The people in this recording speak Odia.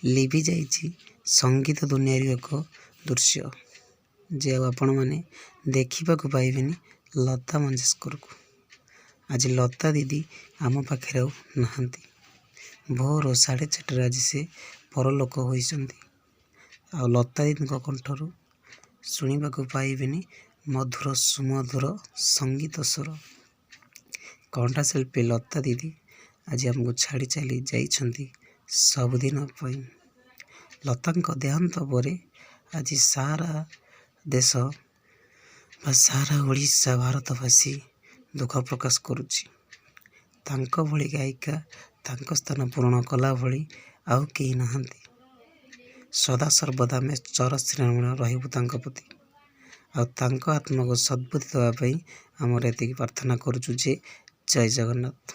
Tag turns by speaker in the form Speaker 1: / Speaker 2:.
Speaker 1: ଲିଭି ଯାଇଛି ସଙ୍ଗୀତ ଦୁନିଆର ଏକ ଦୃଶ୍ୟ ଯେ ଆଉ ଆପଣମାନେ ଦେଖିବାକୁ ପାଇବେନି ଲତା ମଙ୍ଗେଶକରକୁ। ଆଜି ଲତା ଦିଦି ଆମ ପାଖରେ ଆଉ ନାହାନ୍ତି। ଭୋର 4:30ରେ ଆଜି ସେ ପରଲୋକ ହୋଇଛନ୍ତି। ଆଉ ଲତା ଦିଦିଙ୍କ କଣ୍ଠରୁ ଶୁଣିବାକୁ ପାଇବେନି ମଧୁର ସୁମଧୁର ସଙ୍ଗୀତ ସ୍ୱର। କଣ୍ଠଶିଳ୍ପୀ ଲତା ଦିଦି ଆଜି ଆମକୁ ଛାଡ଼ି ଚାଲି ଯାଇଛନ୍ତି ସବୁଦିନ ପାଇଁ। ଲତାଙ୍କ ଦେହାନ୍ତ ପରେ ଆଜି ସାରା ଦେଶ ବା ସାରା ଓଡ଼ିଶା ଭାରତବାସୀ ଦୁଃଖ ପ୍ରକାଶ କରୁଛି। ତାଙ୍କ ଭଳି ଗାୟିକା ତାଙ୍କ ସ୍ଥାନ ପୂରଣ କଲା ଭଳି ଆଉ କେହି ନାହାନ୍ତି। ସଦାସର୍ବଦା ଆମେ ଚିରସ୍ମରଣୀୟ ରହିବୁ ତାଙ୍କ ପ୍ରତି। ଆଉ ତାଙ୍କ ଆତ୍ମାକୁ ସଦ୍ବୁଦ୍ଧି ଦେବା ପାଇଁ ଆମର ଏତିକି ପ୍ରାର୍ଥନା କରୁଛୁ ଯେ ଜୟ ଜଗନ୍ନାଥ।